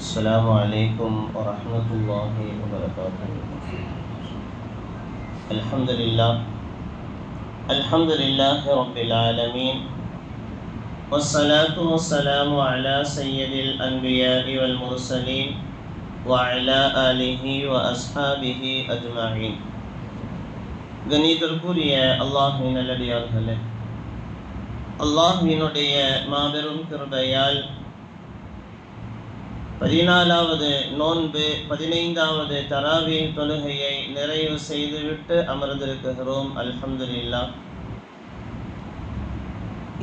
السلام عليكم ورحمة الله وبركاته. الحمد لله رب العالمين، والصلاة والسلام على سيد الأنبياء والمرسلين وعلى آله وأصحابه أجمعين. கணிதற்குரிய அல்லாஹ்வின் நல்லடியார்களே, அல்லாஹ்வினுடைய மாபெரும் கிருபையால் 14வது நோன்பு 15வது தராவீஹ் தொழுகையை நிறைவு செய்துவிட்டு அமர்ந்திருக்கிறோம். அல்ஹம்துலில்லாஹ்.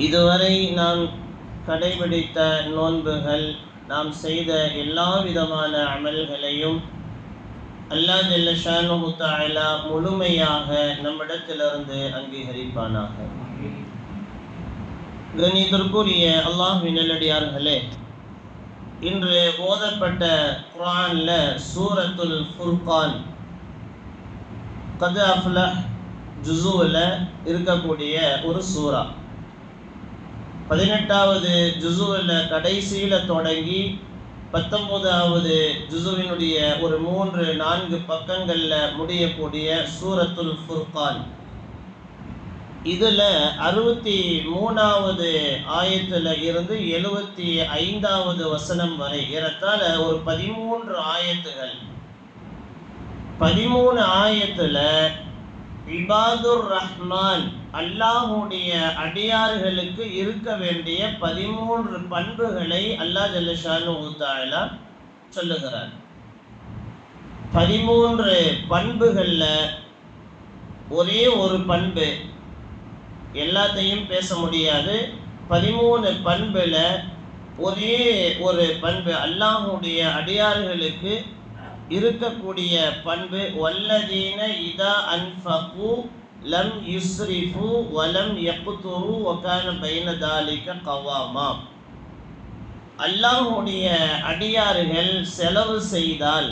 இதுவரை நாம் கடைபிடித்த நோன்புகள், நாம் செய்த எல்லா விதமான அமல்களையும் அல்லாஹ் ஜல்ல ஷானுஹு தஆலா முழுமையாக நம்மிடத்திலிருந்து அங்கீகரிப்பானாக. கணிதற்குரிய அல்லாஹ்வின் நல்லடியார்களே, இன்று ஓதப்பட்ட குர்ஆன்ல சூரத்துல் ஃபுர்கான் கத் அஃப்லஹ் ஜுஸுல இருக்கக்கூடிய ஒரு சூரா. 18வது ஜுஸுல கடைசியில தொடங்கி 19வது ஜுஸுவினுடைய ஒரு 3-4 பக்கங்கள்ல முடியக்கூடிய சூரத்துல் ஃபுர்கான். இதுல 63வது ஆயத்துல இருந்து 75வது வசனம் வரை ஏறத்தாழ ஒரு 13 ஆயத்துகள். 13 ஆயத்துல இபாதுர் ரஹ்மான், அல்லாஹ்வுடைய அடியார்களுக்கு இருக்க வேண்டிய 13 பண்புகளை அல்லாஹ் ஜல்ல ஷானுஹு தஆலா சொல்லுகிறார். 13 பண்புகள்ல ஒரே ஒரு பண்பு, எல்லாத்தையும் பேச முடியாது. 13 பண்புல ஒரே ஒரு பண்பு, அல்லாஹ்வுடைய அடியார்களுக்கு இருக்கக்கூடிய பண்பு, வல்லதீன இதா அன்ஃபகு லம் யுஸ்ரிஃபு வலம் யக்துரு வகான பைன தாலிக கவாமா. அல்லாஹ்வுடைய அடியார்கள் செலவு செய்தால்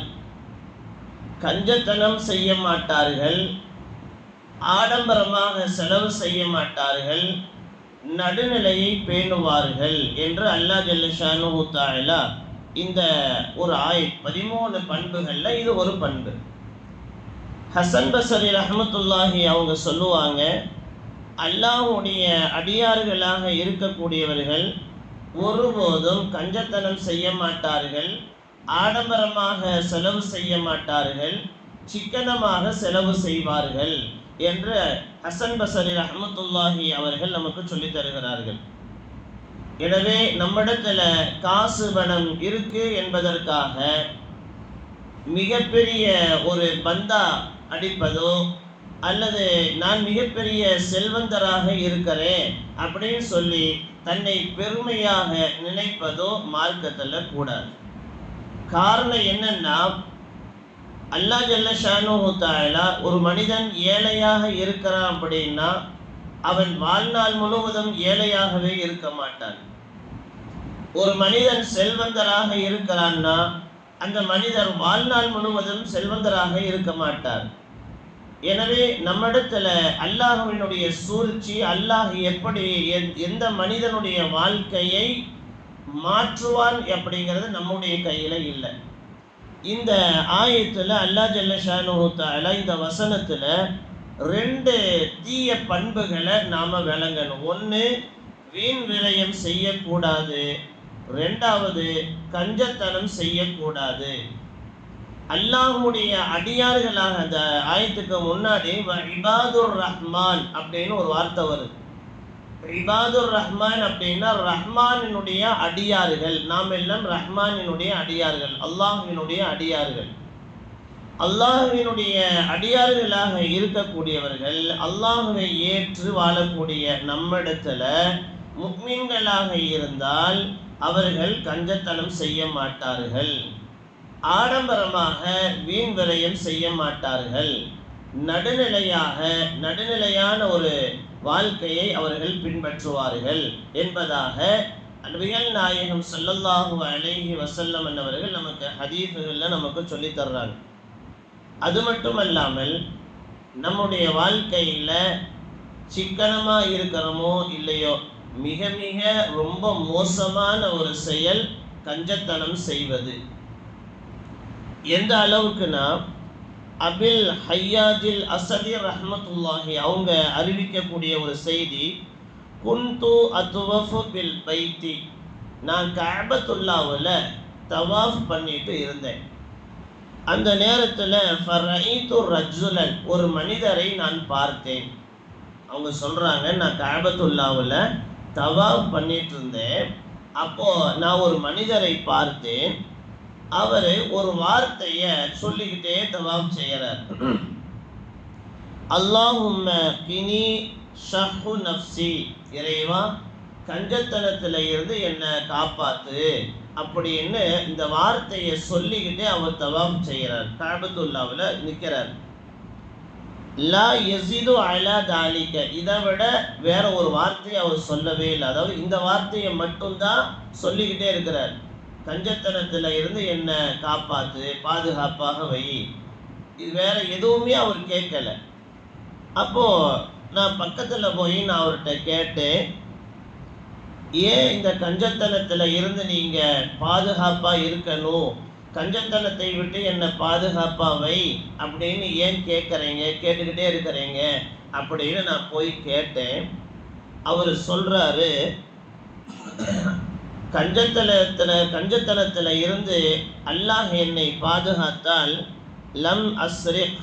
கஞ்சத்தனம் செய்ய மாட்டார்கள், ஆடம்பரமாக செலவு செய்ய மாட்டார்கள், நடுநிலையை பேணுவார்கள் என்று அல்லாஹ் ஜல்ல ஷானுஹு தஆலா இந்த ஒரு 13 பண்புகள்ல இது ஒரு பண்பு. ஹசன் பஸ்ரி ரஹ்மத்துல்லாஹி அவங்க சொல்லுவாங்க, அல்லாஹ்வுடைய அடியார்களாக இருக்கக்கூடியவர்கள் ஒருபோதும் கஞ்சத்தனம் செய்ய மாட்டார்கள், ஆடம்பரமாக செலவு செய்ய மாட்டார்கள், சிக்கனமாக செலவு செய்வார்கள் என்று ஹசன் பஸ்ரி ரஹ்மத்துல்லாஹி அவர்கள் நமக்கு சொல்லித் தருகிறார்கள். எனவே நம்மிடத்துல காசு பணம் இருக்கு என்பதற்காக மிகப்பெரிய ஒரு பந்தா அடிப்பதோ அல்லது நான் மிகப்பெரிய செல்வந்தராக இருக்கிறேன் அப்படின்னு சொல்லி தன்னை பெருமையாக நினைப்பதோ மார்க்கத்துல கூடாது. காரணம் என்னன்னா, அல்லாஹ் ஜல்ல ஷானுஹு தஆலா ஒரு மனிதன் ஏழையாக இருக்கிறான் அப்படின்னா அவன் வாழ்நாள் முழுவதும் ஏழையாகவே இருக்க மாட்டான். ஒரு மனிதன் செல்வந்தராக இருக்கிறான்னா அந்த மனிதர் வாழ்நாள் முழுவதும் செல்வந்தராக இருக்க மாட்டார். எனவே நம்மிடத்துல அல்லாஹ்வினுடைய சூழ்ச்சி, அல்லாஹ் எப்படி எந்த மனிதனுடைய வாழ்க்கையை மாற்றுவான் அப்படிங்கிறது நம்முடைய கையில இல்லை. இந்த ஆயத்துல அல்லாஹ் ஜல்ல ஷானுஹு தஆலா இந்த வசனத்துல 2 தீய பண்புகளை நாம விளங்கணும். ஒன்று, வீண் விரயம் செய்யக்கூடாது. 2வது, கஞ்சத்தனம் செய்யக்கூடாது. அல்லாஹ்வுடைய அடியார்களாக அந்த ஆயத்துக்கு முன்னாடி இபாதுர் ரஹ்மான் அப்படின்னு ஒரு வார்த்தை வருது. இபாதுர் ரஹ்மான் அப்படின்னா ரஹ்மானினுடைய அடியார்கள். நாம் எல்லாம் ரஹ்மானினுடைய அடியார்கள், அல்லாஹ்வினுடைய அடியார்கள். அல்லாஹ்வினுடைய அடியார்களாக இருக்கக்கூடியவர்கள் அல்லாஹ்வை ஏற்று வாழக்கூடிய நம்மிடத்துல முஃமின்களாக இருந்தால் அவர்கள் கஞ்சத்தனம் செய்ய மாட்டார்கள், ஆடம்பரமாக வீண் விரயம் செய்ய மாட்டார்கள், நடுநிலையான ஒரு வாழ்க்கையை அவர்கள் பின்பற்றுவார்கள் என்பதாக நபிகள் நாயகம் ஸல்லல்லாஹு அலைஹி வஸல்லம் அவர்கள் நமக்கு ஹதீஸ்கள்ல நமக்கு சொல்லி தர்றாங்க. அது மட்டுமல்லாமல் நம்முடைய வாழ்க்கையில சிக்கனமா இருக்கிறோமோ இல்லையோ, மிக மிக ரொம்ப மோசமான ஒரு செயல் கஞ்சத்தனம் செய்வது. எந்த அளவுக்குன்னா, அபில் ஹையாஜில் அசதி ரஹ்மத்துல்லாஹி அவங்க அறிவிக்கக்கூடிய ஒரு செய்தி, குன்து அத்துவஃபு பில் பைத்தி, நான் கஅபத்துல்லாஹ்வுல தவாஃப் பண்ணிட்டு இருந்தேன். அந்த நேரத்தில் ஃபரைது ரஜுலன், ஒரு மனிதரை நான் பார்த்தேன். அவங்க சொல்கிறாங்க, நான் கஅபத்துல்லாஹ்வுல தவாஃப் பண்ணிட்டு இருந்தேன். அப்போது நான் ஒரு மனிதரை பார்த்தேன். அவர் ஒரு வார்த்தையை சொல்லிக்கிட்டே தவாஃப் செய்கிறார். அல்லாஹும்ம கினி ஷஹு நஃப்சி, இறைவா கஞ்சத்தனத்தில் இருந்து என்னை காப்பாற்று அப்படின்னு இந்த வார்த்தையை சொல்லிக்கிட்டே அவர் தவாஃப் செய்கிறார். கஅபத்துல்லாஹ்வுல நிற்கிறார். லா யஸிது அலா தாலிக, இதை விட வேற ஒரு வார்த்தையை அவர் சொல்லவே இல்லை. அதாவது இந்த வார்த்தையை மட்டும்தான் சொல்லிக்கிட்டே இருக்கிறார். கஞ்சத்தனத்தில் இருந்து என்னை காப்பாற்று, பாதுகாப்பாக வை, இது வேற எதுவுமே அவர் கேட்கல. அப்போது நான் பக்கத்தில் போய் நான் அவர்கிட்ட கேட்டேன், ஏன் இந்த கஞ்சத்தனத்தில் இருந்து நீங்கள் பாதுகாப்பாக இருக்கணும், கஞ்சத்தனத்தை விட்டு என்னை பாதுகாப்பாக வை அப்படின்னு ஏன் கேட்டுக்கிட்டே இருக்கிறீங்க அப்படின்னு நான் போய் கேட்டேன். அவர் சொல்கிறாரு, கஞ்சத்தனத்தில் இருந்து அல்லாஹ் என்னை பாதுகாத்தால் லம் அஸ்ரிக்,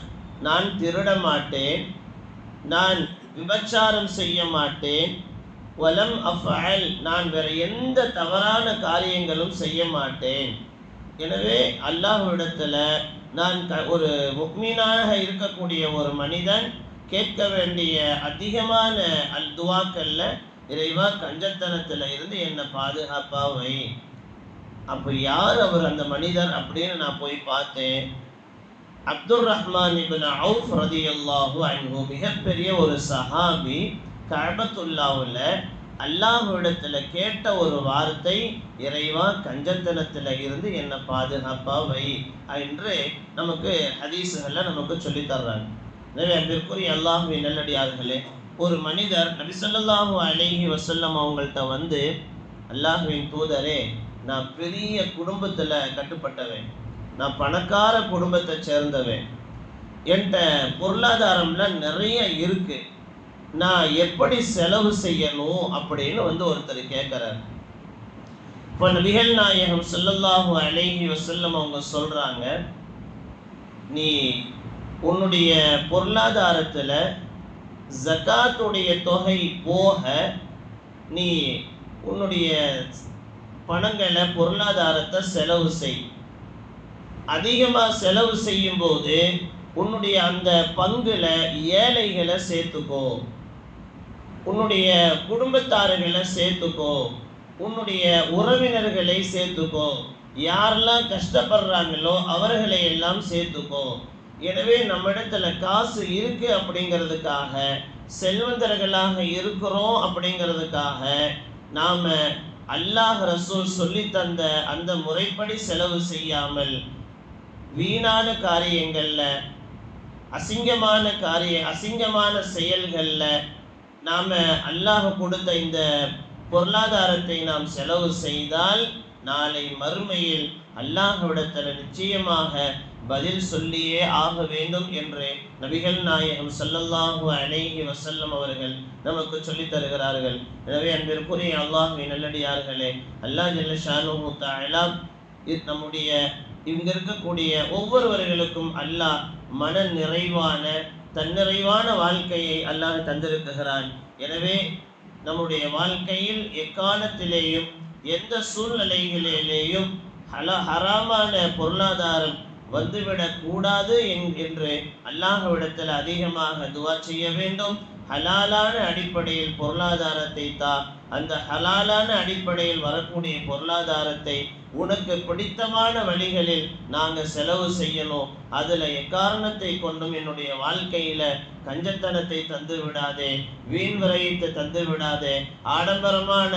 நான் திருட மாட்டேன், நான் விபச்சாரம் செய்ய மாட்டேன், வலம் அஃஅல், நான் வேறு எந்த தவறான காரியங்களும் செய்ய மாட்டேன். எனவே அல்லாஹ்விடத்தில் நான் ஒரு முக்மீனாக இருக்கக்கூடிய ஒரு மனிதன் கேட்க வேண்டிய அதிகமான துவாக்கல்ல, இறைவா கஞ்சத்தனத்தில் இருந்து என்னை பாதுகாப்பாக வை. அப்போ யார் அவர் அந்த மனிதர் அப்படின்னு நான் போய் பார்த்தேன். அப்துர் ரஹ்மான் இப்னு அவுஃப் ரலியல்லாஹு அன்ஹு, மிகப்பெரிய ஒரு சஹாபி. கஅபத்துல்லாஹ்வுல அல்லாஹ்விடத்தில் கேட்ட ஒரு வார்த்தை, இறைவா கஞ்சத்தனத்தில் இருந்து என்னை பாதுகாப்பாக வை என்று நமக்கு ஹதீஸுகளில் நமக்கு சொல்லித்தர்றாங்க. எனவே அன்பிற்குரிய அல்லாஹ்வின் நல்லடியார்களே, ஒரு மனிதர் நபி ஸல்லல்லாஹு அலைஹி வஸல்லம் அவங்கள்ட்ட வந்து, அல்லாஹ்வின் தூதரே, நான் பெரிய குடும்பத்தில் கட்டுப்பட்டவன், நான் பணக்கார குடும்பத்தை சேர்ந்தவன், என்கிட்ட பொருளாதாரம்லாம் நிறைய இருக்குது, நான் எப்படி செலவு செய்யணும் அப்படின்னு ஒருத்தர் கேட்குறார். இப்போ நபிகள் நாயகம் ஸல்லல்லாஹு அலைஹி வஸல்லம் அவங்க சொல்கிறாங்க, நீ உன்னுடைய பொருளாதாரத்தில் ஜகாத்துடைய தொகை போக நீ உன்னுடைய பணங்களை பொருளாதாரத்தை செலவு செய். அதிகமாக செலவு செய்யும்போது உன்னுடைய அந்த பங்குல ஏழைகளை சேர்த்துக்கோ, உன்னுடைய குடும்பத்தார்களை சேர்த்துக்கோ, உன்னுடைய உறவினர்களை சேர்த்துக்கோ, யாரெல்லாம் கஷ்டப்படுறாங்களோ அவர்களை எல்லாம் சேர்த்துக்கோ. எனவே நம்மிடத்துல காசு இருக்கு அப்படிங்கிறதுக்காக, செல்வந்தர்களாக இருக்கிறோம் அப்படிங்கிறதுக்காக நாம அல்லாஹ் ரசூல் சொல்லி தந்த அந்த முறைப்படி செலவு செய்யாமல் வீணான காரியங்கள்ல, அசிங்கமான செயல்கள்ல நாம அல்லாஹ் கொடுத்த இந்த பொருளாதாரத்தை நாம் செலவு செய்தால் நாளை மறுமையில் அல்லாஹ்விடத்தில் நிச்சயமாக பதில் சொல்லியே ஆக வேண்டும் என்று நபிகள் நாயகம் ஸல்லல்லாஹு அலைஹி வஸல்லம் அவர்கள் நமக்கு சொல்லித் தருகிறார்கள். எனவே அன்பிற்குரிய அல்லாஹ்வின் நல்லடியார்களே, அல்லாஹ் ஜல்ல ஷானுஹு தஆலா நம்முடைய இங்க இருக்கக்கூடிய ஒவ்வொருவர்களுக்கும் அல்லாஹ் மன நிறைவான தன்னிறைவான வாழ்க்கையை அல்லாஹ் தந்திருக்கிறான். எனவே நம்முடைய வாழ்க்கையில் எக்காலத்திலேயும் எந்த சூழ்நிலைகளிலேயும் ஹராமான பொருளாதாரம் வந்துவிடக் கூடாது என்று அல்லாஹ்விடத்தில் அதிகமாக துஆ செய்ய வேண்டும். ஹலாலான அடிப்படையில் பொருளாதாரத்தை அந்த ஹலாலான அடிப்படையில் வரக்கூடிய பொருளாதாரத்தை உனக்கு பிடித்தமான வழிகளில் நாங்கள் செலவு செய்யணும். அதில் எக்காரணத்தை கொண்டும் என்னுடைய வாழ்க்கையில் கஞ்சத்தனத்தை தந்து விடாதே, வீண் விரயத்தை தந்து விடாதே, ஆடம்பரமான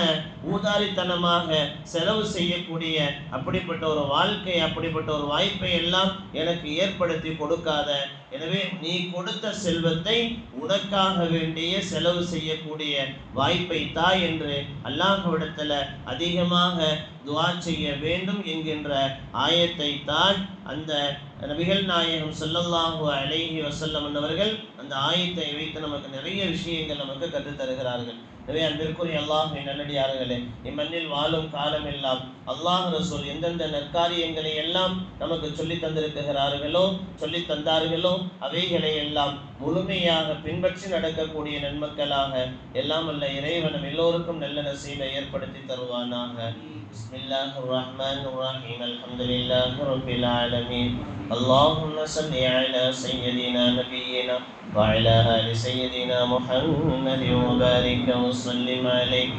ஊதாரித்தனமாக செலவு செய்யக்கூடிய அப்படிப்பட்ட ஒரு வாழ்க்கை, அப்படிப்பட்ட ஒரு வாய்ப்பை எல்லாம் எனக்கு ஏற்படுத்தி கொடுக்காத. எனவே நீ கொடுத்த செல்வத்தை உனக்காக வேண்டிய செலவு செய்யக்கூடிய வாய்ப்பை தா என்று என்று அல்லாஹ்விடத்தில் அதிகமாக துஆ செய்ய வேண்டும் என்கின்ற ஆயத்தை தான் அந்த நபிகள் நாயகம் ஸல்லல்லாஹு அலைஹி வஸல்லம் அவர்கள் அந்த ஆயத்தை வைத்து நமக்கு நிறைய விஷயங்கள் நமக்கு கற்றுத் தருகிறார்கள். எனவே அன்பிற்குரிய அல்லாஹ்வின் நல்லடியார்களே, இம்மண்ணில் வாழும் காலமெல்லாம் அல்லாஹ் ரசூல் எந்தெந்த நற்காரியங்களை எல்லாம் நமக்கு சொல்லி தந்திருக்கிறார்களோ சொல்லி தந்தார்களோ அவைகளை எல்லாம் முழுமையாக பின்பற்றி நடக்கக்கூடிய நன்மக்களாக எல்லாம் அல்ல இறைவன் எல்லோருக்கும் நல்ல நசீபை ஏற்படுத்தி தருவானாக. பிஸ்மில்லாஹிர் ரஹ்மானிர் ரஹீம். அல்ஹம்துலில்லாஹி ரப்பில் ஆலமீன். اللهم صل على سيدنا نبينا وعلى آل سيدنا محمد وبارك وسلم عليه.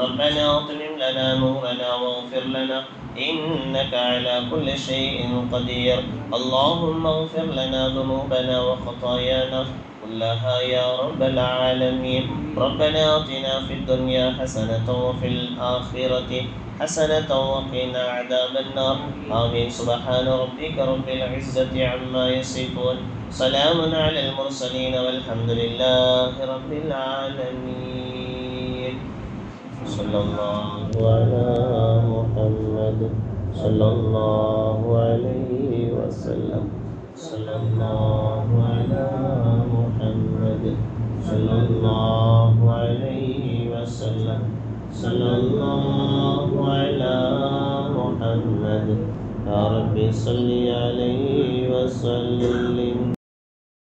ربنا اطمم لنا نورنا واغفر لنا إنك على كل شيء قدير. اللهم اغفر لنا ذنوبنا وخطايانا كلها يا رب العالمين. ربنا آتنا في الدنيا حسنة وفي الآخرة حسنة وقنا عذاب النار. آمين. سبحان ربك رب العزة عما يصفون. سلام على المرسلين والحمد لله رب العالمين. صلى الله على محمد صلى الله عليه وسلم. صلى الله على محمد صلى الله عليه وسلم. صلى الله على محمد. يا رب صل عليه وسلم.